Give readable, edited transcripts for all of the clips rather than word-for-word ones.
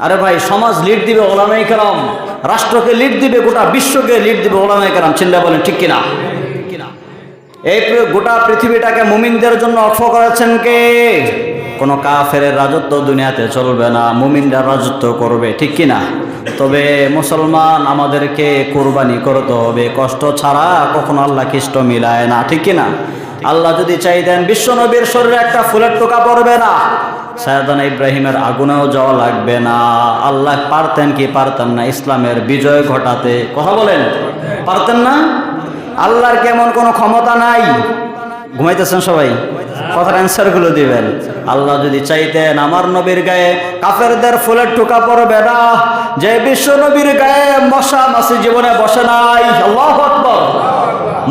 আরে ভাই, সমাজ লিড দিবে ওলামায়ে কেরাম, রাষ্ট্রকে লিড দিবে, গোটা বিশ্বকে লিড দিবে ওলামায়ে কেরাম। চিল্লা বলেন ঠিক কিনা? এই গোটা পৃথিবীটাকে মুমিনদের জন্য অক্ষ করেছেন কে? কোনো কাফেরের রাজত্ব দুনিয়াতে চলবে না, মুমিনরা রাজত্ব করবে, ঠিক কিনা? তবে মুসলমান আমাদেরকে কুরবানি করতে হবে, কষ্ট ছাড়া কখনো আল্লাহ খ্রিস্ট মিলায় না, ঠিক কিনা? আল্লাহ যদি চাইতেন বিশ্ব নবীর শরীরে একটা ফুলের টোকা পড়বে না, সাইয়েদানা ইব্রাহিমের আগুনেও যাওয়া লাগবে না। আল্লাহ পারতেন কি পারতেন না ইসলামের বিজয় ঘটাতে? কথা বলেন, পারতেন না? আল্লাহর কেমন কোনো ক্ষমতা নাই? ঘুমাইতেছেন সবাই? কথার অ্যান্সার গুলো দিবেন। আল্লাহ যদি চাইতেন আমার নবীর গায়ে কাফেরদের ফুলের টোকা পড়বে না, যে বিশ্ব নবীর গায়ে মশা মাছি জীবনে বসে নাই। আল্লাহু আকবার।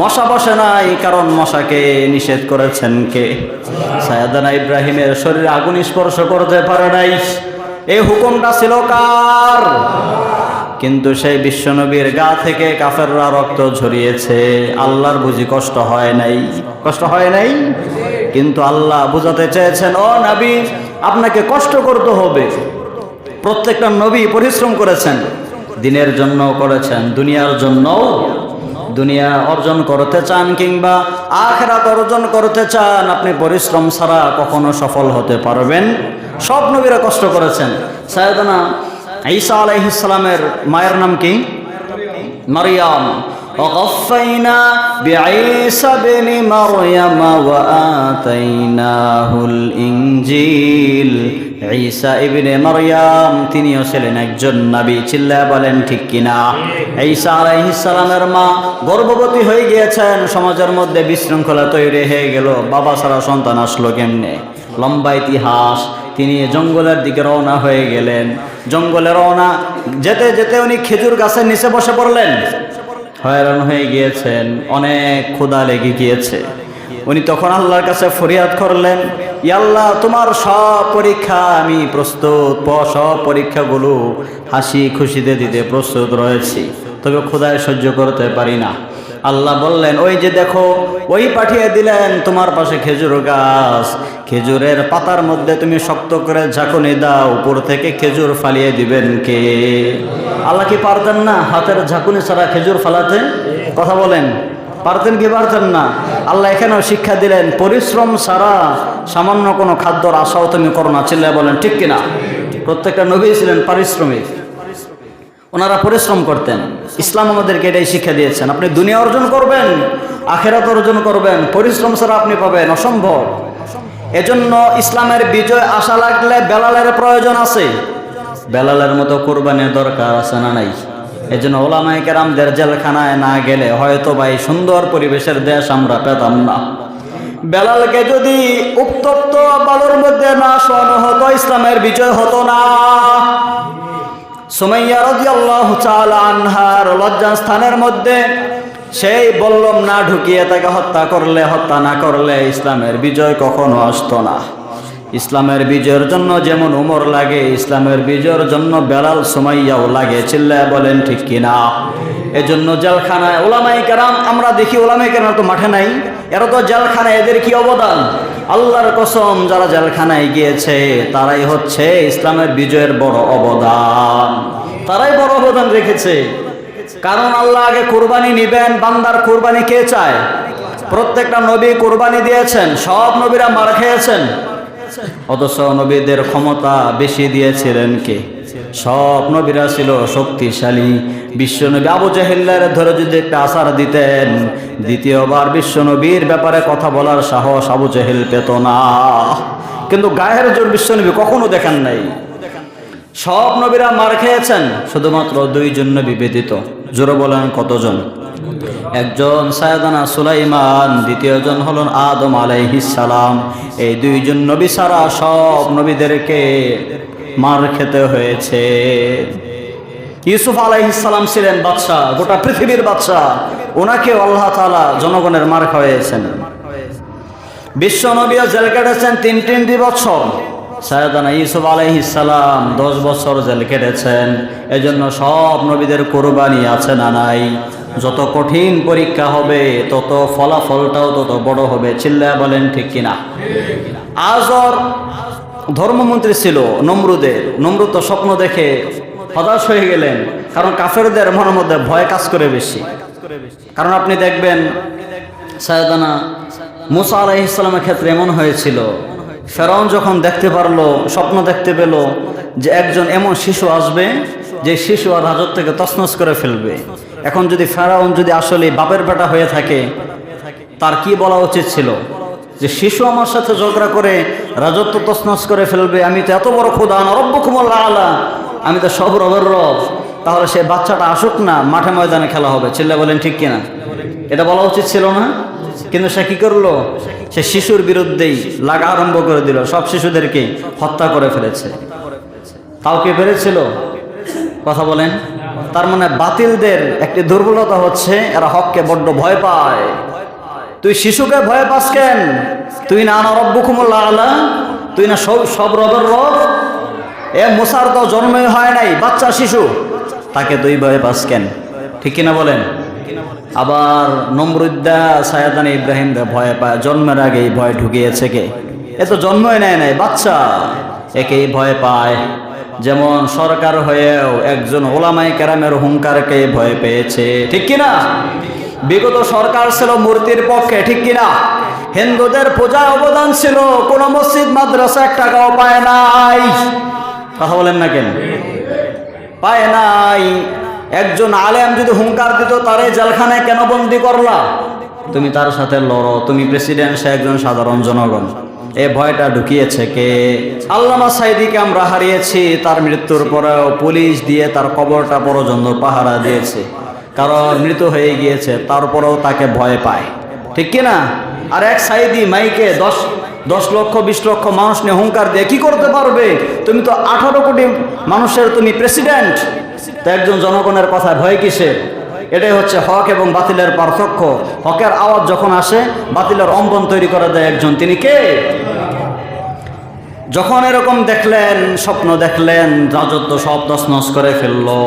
মশা বসে নাই, কারণ মশাকে নিষেধ করেছেন কে? সাইয়েদানা ইব্রাহিমের শরীরে আগুন স্পর্শ করতে পারে নাই, এই হুকুমটা ছিল কার? কিন্তু সেই বিশ্বনবীর গা থেকে কাফেররা রক্ত ঝরিয়েছে, আল্লাহর বুঝি কষ্ট হয় নাই? কষ্ট হয় নাই? কিন্তু আল্লাহ বুঝাতে চেয়েছেন, ও নবী, আপনাকে কষ্ট করতে হবে। প্রত্যেকটা নবী পরিশ্রম করেছেন, দিনের জন্য করেছেন, দুনিয়ার জন্যও। দুনিয়া অর্জন করতে চান কিংবা আখিরাত অর্জন করতে চান, আপনি পরিশ্রম ছাড়া কখনো সফল হতে পারবেন? সব নবীরা কষ্ট করেছেন। সাইয়েদানা ঈসা আলাইহিস সালামের মায়ের নাম কি? মারিয়াম। وقفينا بعيسى بن مريم وآتيناه الإنجيل। ঈসা ইবনে মারইয়াম তিনিও ছিলেন একজন নবী। চিল্লায়া বলেন ঠিক কিনা? ঈসা আলাইহিস সালামের মা গর্ভবতী হয়ে গিয়েছেন, সমাজের মধ্যে বিশৃঙ্খলা তৈরি হয়ে গেল, বাবা ছাড়া সন্তান আসলো কেমনে? লম্বা ইতিহাস। তিনি জঙ্গলের দিকে রওনা হয়ে গেলেন। জঙ্গলে রওনা যেতে যেতে উনি খেজুর গাছের নিচে বসে পড়লেন। হয়রান হয়ে গিয়েছেন, অনেক ক্ষুধা লেগে গিয়েছে। উনি তখন আল্লাহর কাছে ফরিয়াদ করলেন, ইয়া আল্লাহ, তোমার সব পরীক্ষা আমি প্রস্তুত, সব পরীক্ষাগুলো হাসি খুশিতে দিতে প্রস্তুত রয়েছি, তবে ক্ষুধায় সহ্য করতে পারি না। আল্লাহ বললেন, ওই যে দেখো, ওই পাঠিয়ে দিলেন তোমার পাশে খেজুর গাছ, খেজুরের পাতার মধ্যে তুমি শক্ত করে ঝাঁকুনি দাও, উপর থেকে খেজুর ফালিয়ে দিবেন কে? আল্লাহ কি পারতেন না হাতের ঝাঁকুনি ছাড়া খেজুর ফালাতে? কথা বলেন, পারতেন কি পারতেন না? আল্লাহ এখানেও শিক্ষা দিলেন, পরিশ্রম ছাড়া সামান্য কোনো খাদ্যর আশাও তুমি করো না। চিল্লায় বলেন ঠিক কিনা? প্রত্যেকটা নবী ছিলেন পারিশ্রমিক, ওনারা পরিশ্রম করতেন। ইসলাম আমাদেরকে এটাই শিক্ষা দিয়েছেন, আপনি দুনিয়া অর্জন করবেন, আখিরাত অর্জন করবেন, পরিশ্রম ছাড়া আপনি পাবেন অসম্ভব। এজন্য ইসলামের বিজয় আশা লাগলে বেলালের প্রয়োজন আছে। বেলালের মতো কোরবানির দরকার আছে না নাই? এজন্য ওলামায়ে কেরামদের জেলখানায় না গেলে হয়তো ভাই সুন্দর পরিবেশের দেশ আমরা পেতাম না। বেলালকে যদি উত্তপ্ত বালুর মধ্যে না শোয়ানো হতো, ইসলামের বিজয় হতো না। সুমাইয়া রাদিয়াল্লাহু তাআলা আনহার লজ্জাস্থানের মধ্যে সেই বল্লম না ঢুকিয়ে তাকে হত্যা না করলে ইসলামের বিজয় কখনো আসতো না। ইসলামের বিজয়ের জন্য যেমন উমর লাগে, ইসলামের বিজয়ের জন্য বেলাল সুমাইয়াও লাগে। চিল্লায় বলেন ঠিক কিনা? এজন্য জেলখানায় ওলামায়ে কেরাম, আমরা দেখি ওলামায়ে কেরাম তো মাঠে নাই, এরা তো জেলখানায়, এদের কি অবদান? আল্লাহর কসম, যারা জেলখানায় গিয়েছে তারাই হচ্ছে ইসলামের বিজয়ের বড় অবদান, তারাই বড় অবদান রেখেছে। কারণ আল্লাহ আগে কোরবানি নিবেন, বান্দার কোরবানি কে চায়? প্রত্যেকটা নবী কোরবানি দিয়েছেন, সব নবীরা মার খেয়েছেন, অথচ নবীদের ক্ষমতা বেশি দিয়েছিলেন কে? সব নবীরা ছিল শক্তিশালী। বিশ্বনবী আবু জাহেলের ধরে যদি একটা আসার দিতেন, দ্বিতীয়বার বিশ্বনবীর ব্যাপারে কথা বলার সাহস আবু জাহেল পেত না। কিন্তু গায়ের জোর বিশ্বনবী কখনো দেখেন নাই। সব নবীরা মার খেয়েছেন, শুধুমাত্র দুইজন নবী ব্যতীত। জোরে বলেন কতজন? একজন সাইয়েদানা সুলাইমান, দ্বিতীয়জন হলেন আদম আলাইহিস সালাম। এই দুইজন নবী ছাড়া সব নবীদেরকে মার খেতে হয়েছে। ইউসুফ আলাইহিস সালাম ছিলেন বাদশা, গোটা পৃথিবীর বাদশা, ওনাকে আল্লাহ তাআলা জনগণের মার খাওয়াইয়েছেন। বিশ্ব নবীও জেল কেটেছেন 3 বছর। সাইয়েদানা ইউসুফ আলাইহিস সালাম 10 বছর জেল কেটেছেন। এজন্য সব নবীদের কোরবানি আছে না নাই? যত কঠিন পরীক্ষা হবে তত ফলাফলটাও তত বড় হবে। চিল্লায়া বলেন ঠিক কিনা? আজর ধর্মমন্ত্রী ছিল নমরুদের। নমরুদ তো স্বপ্ন দেখে হতাশ হয়ে গেলেন, কারণ কাফেরদের মনের মধ্যে ভয় কাজ করে বেশি। কারণ আপনি দেখবেন সাইয়েদানা মুসা আলাইহিস সালামের ক্ষেত্রে এমন হয়েছিল, ফেরাউন যখন দেখতে পারলো, স্বপ্ন দেখতে পেল যে একজন এমন শিশু আসবে যে শিশু আর রাজত্ব থেকে তছনছ করে ফেলবে। এখন যদি ফেরাউন যদি আসলে বাপের বেটা হয়ে থাকে, তার কি বলা উচিত ছিল যে শিশু আমার সাথে ঝগড়া করে রাজত্ব তছনছ করে ফেলবে, আমি তো এত বড় খোদা না রব্বুকুমুল আলা, আমি তো সব রবের রব, তাহলে সে বাচ্চাটা আসুক না, মাঠে ময়দানে খেলা হবে। চিল্লা বলেন ঠিক কিনা? এটা বলা উচিত ছিল না? কিন্তু সে কি করলো? সে শিশুর বিরুদ্ধেই লাগা আরম্ভ করে দিল, সব শিশুদেরকে হত্যা করে ফেলেছে। তাও কে পেরেছিল? কথা বলেন। তার মানে বাতিলদের একটি দুর্বলতা হচ্ছে এরা হককে বড্ড ভয় পায়। তুই শিশুকে ভয় পাস কেন? তুই না রব্বুকুমুল আলা, তুই না সব রবের রব? এ মুসার তো জন্মই হয় নাই, বাচ্চা শিশু, তাকে তুই ভয় পাস কেন? ঠিক কিনা বলেন? আবার নমরুদ্দা সাইয়েদানা ইব্রাহিম ভয় পায়, জন্মের আগেই ভয় ঢুকিয়েছে কে? এ তো জন্মই নেয় নাই, বাচ্চা, একেই ভয় পায়। যেমন সরকার হয়েও একজন ওলামায়ে কেরামের হুঙ্কারকে ভয় পেয়েছে, ঠিক কিনা? বিগত সরকার ছিল মূর্তির পক্ষে, ঠিক কিনা? হিন্দুদের পূজায় অবদান ছিল, কোন মসজিদ মাদ্রাসা এক টাকাও পায় নাই। কথা বলেন না কেন? পায় নাই। একজন আলেম যদি হুঙ্কার দিত, তারে জেলখানায় কেন বন্দি করলা? তুমি তার সাথে লড়ো, তুমি প্রেসিডেন্ট, সে একজন সাধারণ জনগণ। এই ভয়টা ঢুকিয়েছে কে? আল্লামা সাঈদীকে আমরা হারিয়েছি, তার মৃত্যুর পরেও পুলিশ দিয়ে তার কবরটা পর্যন্ত পাহারা দিয়েছে, কারণ মৃত হয়ে গিয়েছে, তারপরেও তাকে ভয় পায়, ঠিক কিনা? আর এক সাঈদী মাইকে 10 লক্ষ 20 লক্ষ মানুষ নিয়ে হুঙ্কার দিয়ে কি করতে পারবে? তুমি তো 18 কোটি মানুষের তুমি প্রেসিডেন্ট, তো একজন জনগণের কথায় ভয় কিসের? এটাই হচ্ছে হক এবং বাতিলের পার্থক্য। হকের আওয়াজ যখন আসে, বাতিলের অম্বন তৈরি করে দেয় একজন, তিনি কে? যখন এরকম দেখলেন, স্বপ্ন দেখলেন, রাজত্ব সব তছনছ করে ফেললো,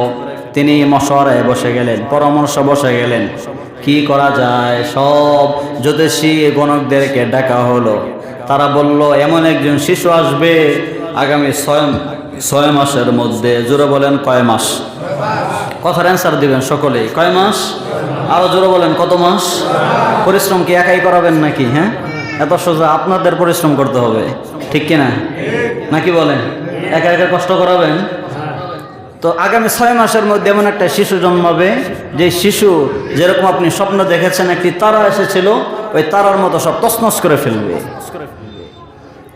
তিনি মশওয়ারায় বসে গেলেন, পরামর্শ বসে গেলেন, কি করা যায়। সব জ্যোতিষী গণকদেরকে ডাকা হলো। তারা বলল এমন একজন শিশু আসবে আগামী 6 মাসের মধ্যে। জোরে বলেন কয় মাস? কথার অ্যান্সার দিবেন সকলেই। কয় মাস? আরো জোরে বলেন কত মাস? পরিশ্রম কি একাই করাবেন নাকি? হ্যাঁ, এত সোজা? আপনাদের পরিশ্রম করতে হবে, ঠিক কিনা? নাকি বলেন একা একা কষ্ট করাবেন? তো আগামী 6 মাসের মধ্যে এমন একটা শিশু জন্মাবে, যে শিশু যেরকম আপনি স্বপ্ন দেখেছেন একটি তারা এসেছিল, ওই তারার মতো সব তছনছ করে ফেলবে।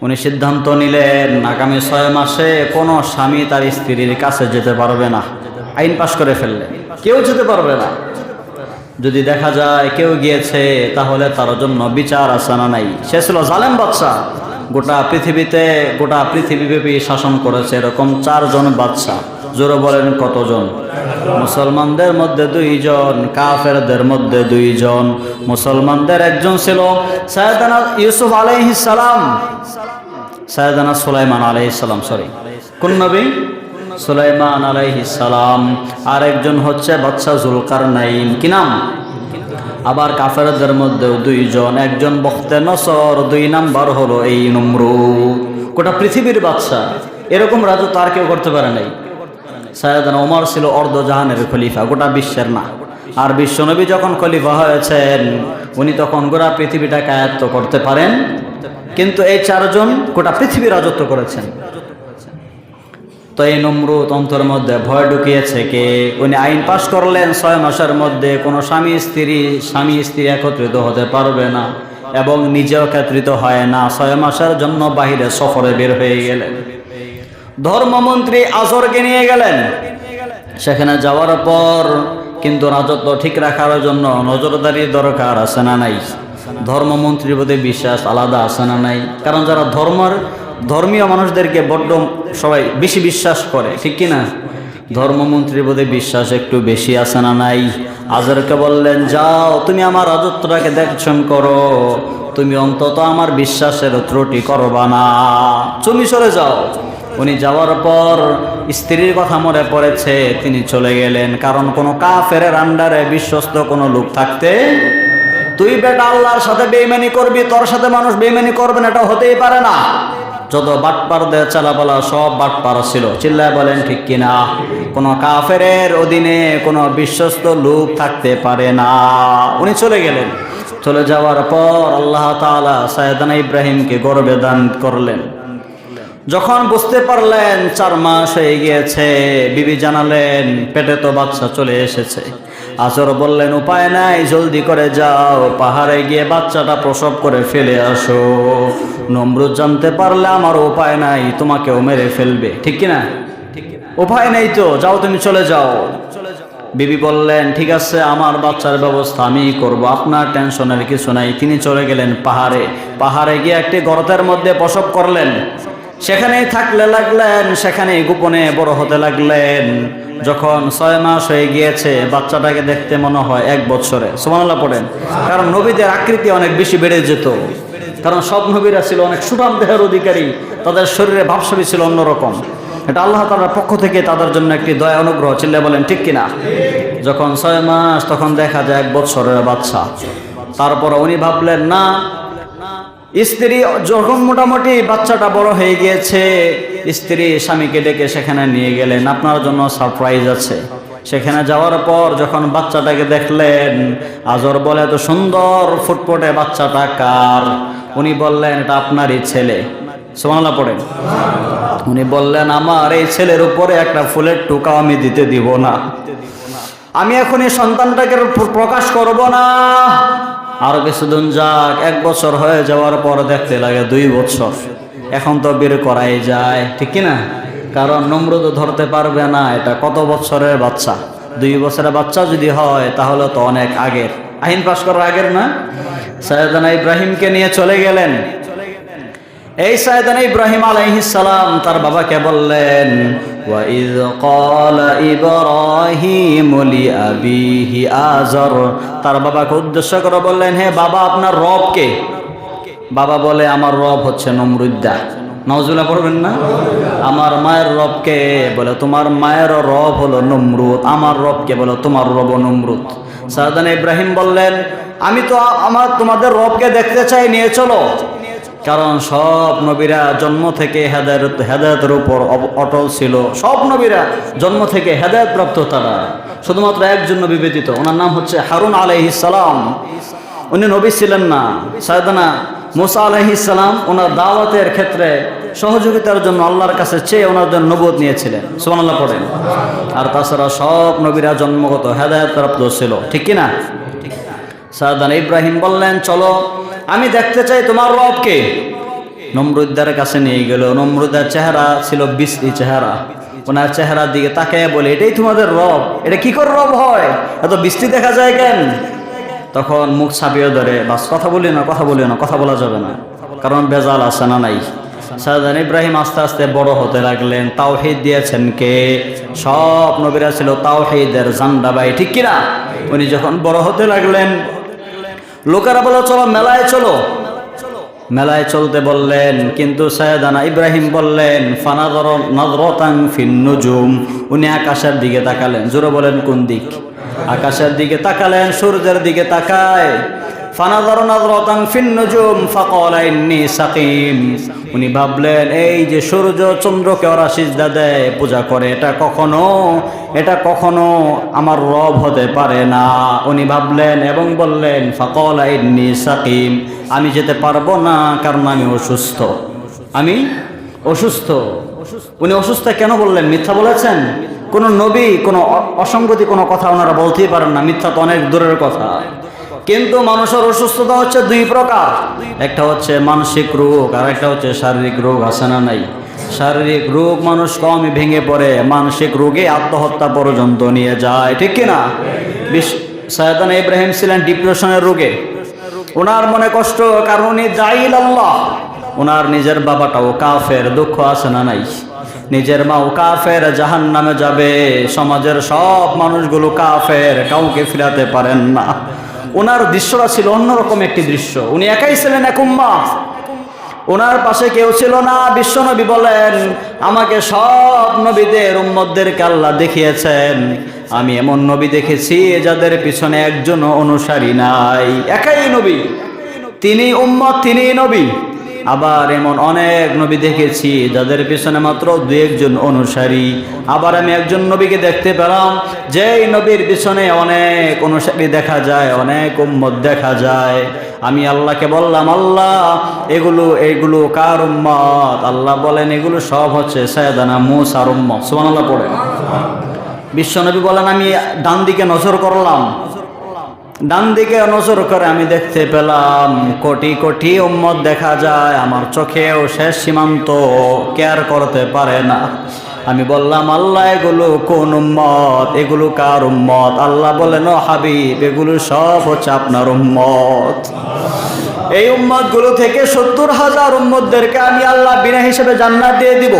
উনি সিদ্ধান্ত নিলেন আগামী 6 মাসে কোনো স্বামী তার স্ত্রীর কাছে যেতে পারবে না। আইন পাশ করে ফেললেন, কেউ যেতে পারবে না। যদি দেখা যায় কেউ গিয়েছে, তাহলে তার জন্য বিচার আছে না নাই? সে ছিল জালেম বাদশা, গোটা পৃথিবীব্যাপী শাসন করেছে এরকম 4 জন বাদশা। জোরে বলেন কতজন? মুসলমানদের মধ্যে 2 জন, কাফেরদের মধ্যে 2 জন। মুসলমানদের একজন ছিল সাইয়েদানা ইউসুফ আলাইহিস সালাম, সাইয়েদানা সুলাইমান আলাইহিস সালাম, সরি কোন নবী? সুলাইমান আলাইহিস সালাম। আর একজন হচ্ছে বাদশা জুলকারনাইন, কি নাম? আবার কাফেরদের মধ্যে 2 জন, একজন বখতে নসর, 2 নাম্বার হলো এই নমরুদ। গোটা পৃথিবীর বাদশা, এরকম রাজত্ব আর কেউ করতে পারে নাই। সাইয়েদানা ওমর ছিল অর্ধ জাহানের খলিফা, গোটা বিশ্বের না। আর বিশ্বনবী যখন খলিফা হয়েছেন, উনি তখন গোটা পৃথিবীটাকে আয়ত্ত করতে পারেন, কিন্তু এই 4 জন গোটা পৃথিবী রাজত্ব করেছেন। তো এই নমরুদ অন্তরের মধ্যে ভয় ঢুকিয়েছে কে? উনি আইন পাশ করলেন 6 মাসের মধ্যে কোনো স্বামী স্ত্রী একত্রিত হতে পারবে না, এবং নিজেও একত্রিত হয় না। 6 মাসের জন্য বাহিরে সফরে বের হয়ে গেলেন। ধর্মমন্ত্রী আজরকে নিয়ে গেলেন। সেখানে যাওয়ার পর কিন্তু রাজত্ব ঠিক রাখার জন্য নজরদারি দরকার আছে না নাই? ধর্মমন্ত্রীর প্রতি বিশ্বাস আলাদা আছে না নাই? কারণ যারা ধর্মীয় মানুষদেরকে বড্ড সবাই বেশি বিশ্বাস করে, ঠিক কিনা? ধর্মমন্ত্রীর প্রতি বিশ্বাস একটু বেশি আছে না নাই? আজরকে বললেন, যাও তুমি আমার রাজত্বটাকে দেখছেন করো, তুমি অন্তত আমার বিশ্বাসের ত্রুটি করবা না, তুমি চলে যাও। উনি যাওয়ার পর স্ত্রীর কথা মনে পড়েছে, তিনি চলে গেলেন। কারণ কোনো কাফেরের আন্ডারে বিশ্বস্ত কোনো লোক থাকতে, তুই বেটা আল্লাহর সাথে বেঈমানি করবি, তোর সাথে মানুষ বেঈমানি করবে না, এটা হতেই পারে না। যত বাটপারদের চালাপালা সব বাটপার ছিল। চিল্লায় বলেন ঠিক কিনা? কোনো কাফেরের অধীনে কোনো বিশ্বস্ত লোক থাকতে পারে না। উনি চলে গেলেন। চলে যাওয়ার পর আল্লাহ তাআলা সাইয়েদনা ইব্রাহিমকে গর্ভে দান করলেন। যখন বুঝতে পারলেন 4 মাস হয়ে গিয়েছে, বিবি জানালেন পেটে তো বাচ্চা চলে এসেছে। আজর বললেন উপায় নাই, জলদি করে যাও, পাহাড়ে গিয়ে বাচ্চাটা প্রসব করে ফেলে আসো। নমরুদ জানতে পারলে আমার উপায় নাই, তোমাকেও মেরে ফেলবে। ঠিক কিনা? উপায় নেই তো, যাও তুমি চলে যাও। বিবি বললেন ঠিক আছে, আমার বাচ্চার ব্যবস্থা আমি করব, আপনার টেনশনের কিছু নাই। তিনি চলে গেলেন পাহাড়ে। পাহাড়ে গিয়ে একটি গর্তের মধ্যে প্রসব করলেন। সেখানেই থাকলে লাগলেন, সেখানেই গোপনে বড় হতে লাগলেন। যখন 6 মাস হয়ে গিয়েছে, বাচ্চাটাকে দেখতে মনে হয় 1 বছরে। সুবহানাল্লাহ পড়েন। কারণ নবীদের আকৃতি অনেক বেশি বেড়ে যেত, কারণ সব নবীরা ছিল অনেক সুঠাম দেহের অধিকারী, তাদের শরীরে ভাবসাবি ছিল অন্যরকম। এটা আল্লাহ তাআলার পক্ষ থেকে তাদের জন্য একটি দয়া অনুগ্রহ। চিল্লায় বলেন ঠিক কিনা? যখন 6 মাস, তখন দেখা যায় 1 বছরের বাচ্চা। তারপর উনি ভাবলেন না, স্ত্রী যখন মোটামুটি বাচ্চাটা বড় হয়ে গিয়েছে, স্ত্রী স্বামীকে ডেকে সেখানে নিয়ে গেলেন, আপনার জন্য সারপ্রাইজ আছে। সেখানে যাওয়ার পর যখন বাচ্চাটাকে দেখলেন, আজর বলে এত সুন্দর ফুটফুটে বাচ্চাটা কার? উনি বললেন এটা আপনারই ছেলে। সুবহানাল্লাহ পড়েন। উনি বললেন আমার এই ছেলের উপরে একটা ফুলের টুকাও আমি দিতে দিব না, আমি এখন এই সন্তানটাকে প্রকাশ করব না। আরো কিছুদিন যাক, 1 বছর হয়ে যাওয়ার পর দেখতে লাগে 2 বছর। এখন তো বের করাই যায়। ঠিক কিনা? কারণ নমরুদ ধরতে পারবে না এটা কত বছরের বাচ্চা। 2 বছরের বাচ্চা যদি হয় তাহলে তো অনেক আগের, আইন পাশ করার আগের না। সাইয়েদনা ইব্রাহিমকে নিয়ে চলে গেলেন। এই সাইয়েদনা ইব্রাহিম আলাইহিস সালাম তার বাবাকে বললেন وَإِذْ قَالَ إِبْرَاهِيمُ لِأَبِيهِ آزَرَ, তার বাবাকে উদ্দেশ্য করে বললেন হে বাবা আপনার রব কে? বাবা বলে আমার রব হচ্ছে নমরুদ্দা। নাউজুবিল্লাহ পড়বেন না? আমার মায়ের রব কে? বলে তোমার মায়ের রব হলো নমরুদ। আমার রব কে? বলে তোমার রব নমরুদ। সাইয়েদনা ইব্রাহিম বললেন আমি তো তোমাদের রবকে দেখতে চাই, নিয়ে চলো। কারণ সব নবীরা জন্ম থেকে হেদায়েতের উপর অটল ছিল। সব নবীরা জন্ম থেকে হেদায়েত প্রাপ্ত, তারা শুধুমাত্র একজন নবী ব্যতীত, ওনার নাম হচ্ছে হারুন আলাইহিস সালাম। উনি নবী ছিলেন না। সাইয়েদনা মুসা আলাইহিস সালাম ওনার দাওয়াতের ক্ষেত্রে সহযোগিতার জন্য আল্লাহর কাছে চেয়ে ওনার জন্য নবুয়ত নিয়েছিলেন। সুবহানাল্লাহ পড়েন। আর তাছাড়া সব নবীরা জন্মগত হেদায়েত প্রাপ্ত ছিল। ঠিক কিনা? সাইয়েদনা ইব্রাহিম বললেন চলো, আমি দেখতে চাই তোমার রবকে। নমরুদ্দার কাছে নিয়ে গেল। নমরুদের চেহারা ছিল বিশ্রী চেহারা। ওনার চেহারার দিকে তাকায় বলে এটাই তোমাদের রব? এটা কি করে রব হয়? এত বিশ্রী দেখা যায় কেন? তখন মুখ ছাপিয়ে ধরে বাস কথা বলি না, কথা বলি না, কথা বলা যাবে না, কারণ বেজাল আছে না নাই। সাইয়েদনা ইব্রাহিম আস্তে আস্তে বড় হতে লাগলেন। তাওহীদ দিয়েছেন কে? সব নবীরা ছিল তাওহীদের জান্ডাবাই। ঠিক কিনা? উনি যখন বড় হতে লাগলেন, লোকেরা বলে চলো মেলায় চলো। মেলায় চলতে বললেন, কিন্তু সাইয়েদনা ইব্রাহিম বললেন ফানাযারা নাযরাতান ফিন নুজুম। উনি আকাশের দিকে তাকালেন। জোরে বলেন কোন দিক? আকাশের দিকে তাকালেন, সূর্যের দিকে তাকায়। ফানাযারা নাযরাতান ফিন নুজুম ফাকালা ইন্নী সাকিম। উনি ভাবলেন এই যে সূর্য চন্দ্রকে ওরা সিজদা দেয়, পূজা করে, এটা কখনো আমার রব হতে পারে না। উনি ভাবলেন এবং বললেন ফাকালা ইন্নী সাকিম, আমি যেতে পারবো না কারণ আমি অসুস্থ। আমি অসুস্থ। উনি অসুস্থ কেন বললেন? মিথ্যা বলেছেন? কোন নবী কোন অসঙ্গতি কোনো কথা ওনারা বলতেই পারেন না, মিথ্যা তো অনেক দূরের কথা। কিন্তু মানুষের অসুস্থতা হচ্ছে 2 প্রকার। একটা হচ্ছে মানসিক রোগ, আর একটা হচ্ছে শারীরিক রোগ। আছে না নাই? শারীরিক রোগ মানুষ কমই ভেঙে পড়ে, মানসিক রোগে আত্মহত্যা পর্যন্ত নিয়ে যায়। ঠিক কিনা? সাইয়েদনা ইব্রাহিম ছিলেন ডিপ্রেশনের রোগে। ওনার মনে কষ্ট, কারণ উনি দাঈল আল্লাহ। ওনার নিজের বাবাটাও কাফের। দুঃখ আছে না নাই? নিজের মাও কাফের, জাহান্নামে যাবে। সমাজের সব মানুষগুলো কাফের, কাউকে ফিরাতে পারেন না। ওনার দৃশ্যটা ছিল অন্যরকম একটি দৃশ্য। উনি একাই ছিলেন এক উম্মাহ, ওনার পাশে কেউ ছিল না। বিশ্বনবী বলেন আমাকে সব নবীদের উম্মতদেরকে আল্লাহ দেখিয়েছেন, আমি এমন নবী দেখেছি যাদের পিছনে একজনও অনুসারী নাই। একাই নবী, তিনি উম্মত, তিনি নবী। আবার এমন অনেক নবী দেখেছি যাদের পিছনে মাত্র 2-1 জন অনুসারী। আবার আমি একজন নবীকে দেখতে পেলাম যেই নবীর পিছনে অনেক অনুসারী দেখা যায়, অনেক উম্মত দেখা যায়। আমি আল্লাহকে বললাম, আল্লাহ এগুলো কার উম্মত? আল্লাহ বলেন এগুলো সব হচ্ছে সাইয়েদানা মূসার উম্মত। সুবহানাল্লাহ পড়ে। বিশ্বনবী বলেন আমি ডান দিকে নজর করলাম, ডান দিকে নজর করে আমি দেখতে পেলাম কোটি কোটি উম্মত দেখা যায়, আমার চোখেও শেষ সীমান্ত কেয়ার করতে পারে না। আমি বললাম আল্লাহ এগুলো কোন উম্মত, এগুলো কার উম্মত? আল্লাহ বলেন ও হাবিব এগুলো সব হচ্ছে আপনার উম্মত। এই উম্মত গুলো থেকে 70,000 উম্মতদেরকে আমি আল্লাহ বিনা হিসেবে জান্নাত দিয়ে দিব।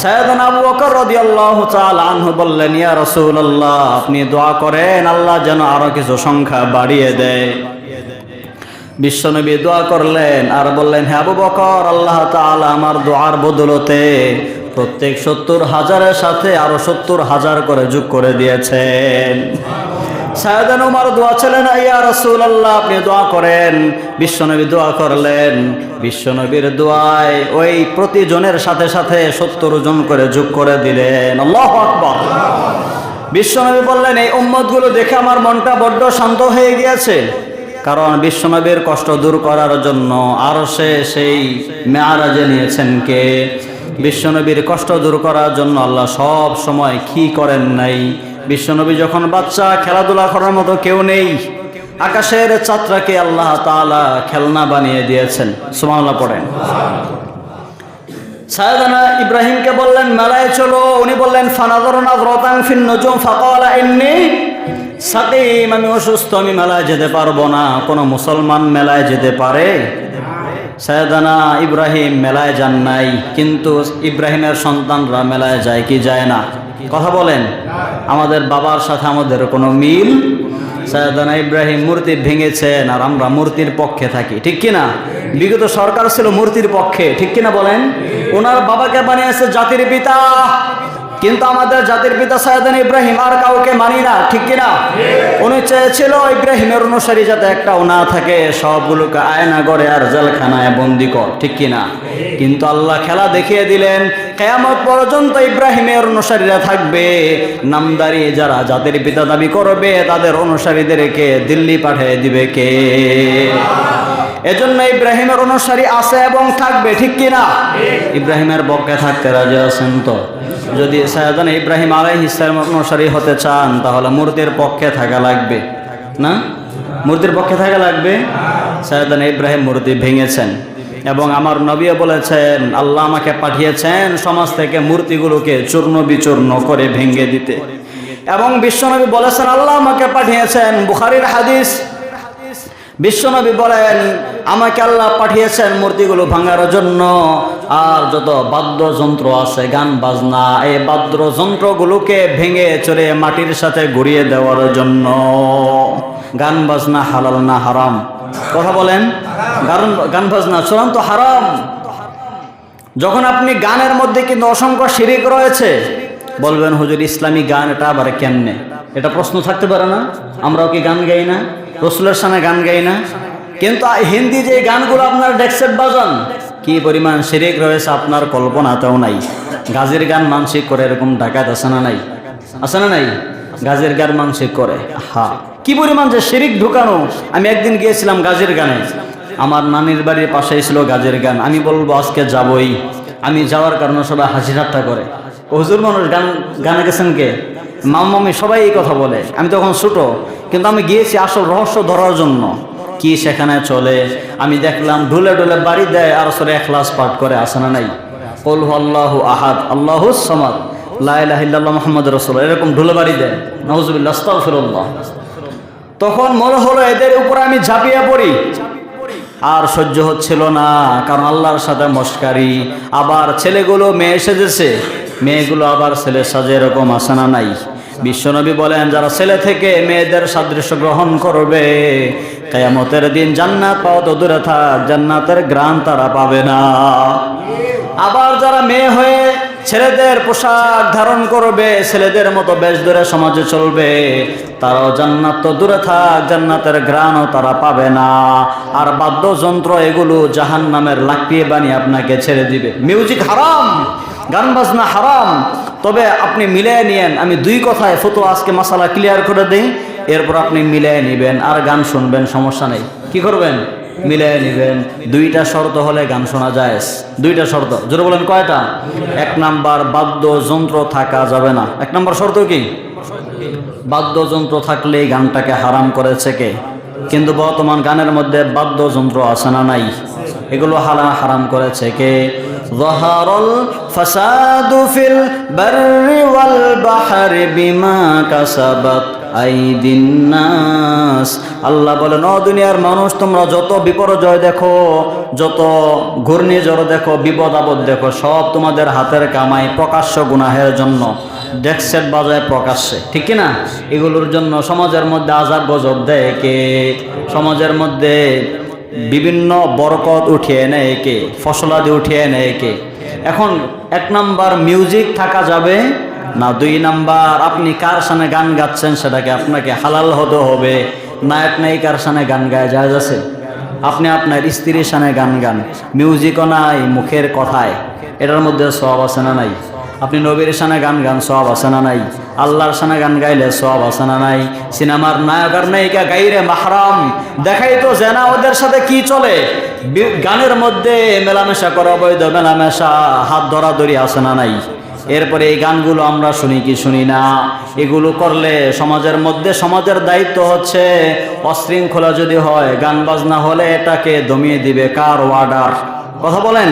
সাইয়েদনা আবু বকর রাদিয়াল্লাহু তাআলা আনহু বললেন, ইয়া রাসূলুল্লাহ আপনি দোয়া করেন আল্লাহ যেন আরো কিছু সংখ্যা বাড়িয়ে দেয়। বিশ্বনবী দোয়া করলেন আর বললেন, হে আবু বকর, আল্লাহ তাআলা আমার দোয়ার বদলতে প্রত্যেক 70,000-এর সাথে আরো 70,000 করে যোগ করে দিয়েছেন। সাইয়েদনা উমর দোয়া ছিলেন, ইয়া রাসূলুল্লাহ আপনি দোয়া করেন। বিশ্বনবী দোয়া করলেন, বিশ্বনবীর দোয়ায় ওই প্রতিজনের সাথে সাথে 70 জন করে যোগ করে দিলেন। আল্লাহু আকবার। বিশ্বনবী বললেন এই উম্মতগুলো দেখে আমার মনটা বড্ড শান্ত হয়ে গিয়েছে, কারণ বিশ্বনবীর কষ্ট দূর করার জন্য আরশে সেই মেরাজে নিয়েছেন কে? বিশ্বনবীর কষ্ট দূর করার জন্য আল্লাহ সব সময় কি করেন নাই? বিশ্বনবী যখন বাচ্চা, খেলাধুলা করার মতো কেউ নেই, আকাশের চাঁদটাকে আল্লাহ তাআলা খেলনা বানিয়ে দিয়েছেন। সুবহানাল্লাহ পড়েন। সাইয়েদনা ইব্রাহিমকে বললেন মেলায় চলো, উনি বললেন ফানাযারা নাযরাতান ফিন নুজুম ফাকালা ইন্নী সাকিম, আমি অসুস্থ, আমি মেলায় যেতে পারবো না। কোনো মুসলমান মেলায় যেতে পারে? সাইয়েদনা ইব্রাহিম মেলায় যান নাই, কিন্তু ইব্রাহিমের সন্তানরা মেলায় যায় কি যায় না? কথা বলেন। আমাদের বাবার সাথে আমাদের কোনো মিল? সাইয়েদনা ইব্রাহিম মূর্তি ভেঙেছেন আর আমরা মূর্তির পক্ষে থাকি, ঠিক কিনা? বিগত সরকার ছিল মূর্তির পক্ষে, ঠিক কিনা বলেন? ওনার বাবাকে বানিয়েছে জাতির পিতা, কিন্তু আমাদের জাতির পিতা সাইয়েদনা ইব্রাহিম আর কাউকে মানি না, ঠিক কিনা? উনি চেয়েছিল ইব্রাহিমের অনুসারী যাতে একটাও না থাকে, সবগুলোকে আয়না করে আর জেলখানায় বন্দি কর, ঠিক কিনা? কিন্তু আল্লাহ খেলা দেখিয়ে দিলেন, কিয়ামত পর্যন্ত ইব্রাহিমের অনুসারীরা থাকবে। নামদারি যারা জাতির পিতা দাবি করবে তাদের অনুসারীদেরকে দিল্লি পাঠিয়ে দিবে কে? এজন্য ইব্রাহিমের অনুসারী আছে এবং থাকবে, ঠিক কিনা? ইব্রাহিমের পক্ষে থাকতে রাজি আছেন তো? যদি সাইয়েদনা ইব্রাহিম আলাইহিস সালামের অনুসারী হতে চান তাহলে মূর্তির পক্ষে থাকা লাগবে না? মূর্তির পক্ষে থাকা লাগবে। সাইয়েদনা ইব্রাহিম মূর্তি ভেঙেছেন এবং আমার নবীও বলেছেন আল্লাহ আমাকে পাঠিয়েছেন সমাজ থেকে মূর্তিগুলোকে চূর্ণ বিচূর্ণ করে ভেঙে দিতে। এবং বিশ্বনবী বলেছেন আল্লাহ আমাকে পাঠিয়েছেন, বুখারীর হাদিস। বিশ্বনবী বলেন আমাকে আল্লাহ পাঠিয়েছেন মূর্তিগুলো ভাঙার জন্য, আর যত বাদ্যযন্ত্র আছে, গান বাজনা, এই বাদ্যযন্ত্রগুলোকে ভেঙে চড়ে মাটির সাথে গড়িয়ে দেওয়ার জন্য। গান বাজনা হালাল না হারাম? কথা বলেন। গান বাজনা চূড়ান্ত হারাম। যখন আপনি গানের মধ্যে কিন্তু অসংখ্য শিরিক রয়েছে, বলবেন হুজুর ইসলামী গান এটা আবার কেমনে? এটা প্রশ্ন থাকতে পারে না? আমরাও কি গান গাই না? রসুলের সামনে গান গাই না? কিন্তু হিন্দি যে গানগুলো আপনার ডেক্সেট বাজান, কি পরিমাণ শিরিক রয়েছে আপনার কল্পনাতেও নাই। গাজীর গান মানসিক করে, এরকম ডাকাত আছে না নাই? আছে না নাই? গাজীর গান মানসিক করে, হ্যাঁ, কি পরিমাণ যে শিরিক ঢুকানো। আমি একদিন গিয়েছিলাম গাজীর গানে, আমার নানির বাড়ির পাশেই ছিল গাজীর গান। আমি বলবো আজকে যাবই, আমি যাওয়ার কারণে সবাই হাসি ঠাট্টা করে, হুজুর মানুষ গানে গেছেন কে? মাম্মি সবাই এই কথা বলে। আমি তখন ছোট, কিন্তু আমি গিয়েছি আসল রহস্য ধরার জন্য। কি সেখানে চলে আমি দেখলাম, ঢুলে ঢুলে বাড়ি দেয় আর সূরা ইখলাস পাঠ করে, আছে না নাই? কুল হুয়াল্লাহু আহাদ আল্লাহুস সামাদ লা ইলাহা ইল্লাল্লাহ মুহাম্মাদুর রাসূলুল্লাহ, এরকম ঢুলে বাড়ি দেয়। নাউযুবিল্লাহ, আস্তাগফিরুল্লাহ। তখন মনে হলো এদের উপর আমি ঝাঁপিয়ে পড়ি, আর সহ্য হচ্ছিল না, কারণ আল্লাহর সাথে মস্কারি। আবার ছেলেগুলো মেয়ে সেজেছে, মেয়েগুলো আবার ছেলে সাজে, এরকম আছে না নাই? বিশ্বনবী বলেন যারা ছেলে থেকে মেয়েদের সাদৃশ্য গ্রহণ করবে কিয়ামতের দিন জান্নাত পাওয়া তো দূরে থাক, জান্নাতের ঘ্রাণ তারা পাবে না। আবার যারা মেয়ে হয়ে ছেলেদের পোশাক ধারণ করবে, ছেলেদের মতো বেশ ধরে সমাজে চলবে, তারাও জান্নাত তো দূরে থাক, জান্নাতের ঘ্রাণও তারা পাবে না। আর বাদ্যযন্ত্র এগুলো জাহান্নামের লাকড়ি বানিয়ে আপনাকে ছেড়ে দিবে। মিউজিক হারাম, গান বাজনা হারাম, তবে আপনি মিলিয়ে নিয়েন। আমি দুই কথায় ফতোয়া আজকে মাসালা ক্লিয়ার করে দিই, এরপর আপনি মিলিয়ে নেবেন আর গান শুনবেন, সমস্যা নেই। কি করবেন? মিলিয়ে নেবেন। দুইটা শর্ত হলে গান শোনা যায়। দুইটা শর্ত, জোরে বলেন কয়টা? এক নাম্বার, বাদ্যযন্ত্র থাকা যাবে না। এক নাম্বার শর্ত কি? বাদ্যযন্ত্র থাকলেই গানটাকে হারাম করেছে কে? কিন্তু বর্তমান গানের মধ্যে বাদ্যযন্ত্র আছে না নাই? এগুলো হারাম করেছে কে? যাহারাল ফাসাদু ফিল বাররি ওয়াল বাহরি বিমা কাসাবাত আইদিন নাস। আল্লাহ বলেন, ও দুনিয়ার মানুষ, তোমরা যত বিপর্যয় দেখো, যত ঘূর্ণিঝড় দেখো, বিপদ আপদ দেখো, সব তোমাদের হাতের কামাই, প্রকাশ্য গুনাহের জন্য। ডেকসেট বাজায় প্রকাশ্যে, ঠিক কিনা? এগুলোর জন্য সমাজের মধ্যে আযাব গজব দেয় কে? সমাজের মধ্যে বিভিন্ন বরকত উঠিয়ে নেয় কে? ফসলাদি উঠিয়ে নেয় কে? এখন এক নাম্বার, মিউজিক থাকা যাবে না। দুই নাম্বার, আপনি কার সামনে গান গাচ্ছেন সেটাকে আপনাকে হালাল হতে হবে। নায়ক নায়িকার সামনে গান গায়ে যায় আছে? আপনি আপনার স্ত্রীর সামনে গান গান, মিউজিকও নাই, মুখের কথায়, এটার মধ্যে সওয়াব আছে না নাই? আপনি নবীর সামনে গান গান, সওয়াব আছে না নাই? আল্লাহর সামনে গান গাইলে সওয়াব আছে না নাই? সিনেমার নায়ক আর নায়িকা গাইরে মাহরাম দেখাই তো জেনা, ওদের সাথে কি চলে? গানের মধ্যে মেলামেশা করা, অবৈধ মেলামেশা, হাত ধরাধরি আছে না নাই? এরপরে এই গানগুলো আমরা শুনি কি শুনি না? এগুলো করলে সমাজের মধ্যে, সমাজের দায়িত্ব হচ্ছে অশৃঙ্খলা যদি হয়, গান বাজনা হলে এটাকে দমিয়ে দিবে কার ওয়ার্ডার? কথা বলেন।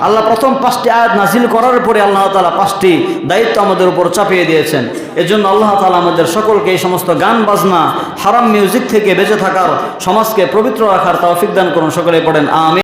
আল্লাহ প্রথম 5টি আয়াত নাজিল করার পরে আল্লাহ তাআলা 5টি দায়িত্ব আমাদের উপর চাপিয়ে দিয়েছেন। এজন্য আল্লাহ তাআলা আমাদের সকলকে এই সমস্ত গান বাজনা, হারাম মিউজিক থেকে বেঁচে থাকার, সমাজকে পবিত্র রাখার তৌফিক দান করুন। সকলে পড়েন আমিন।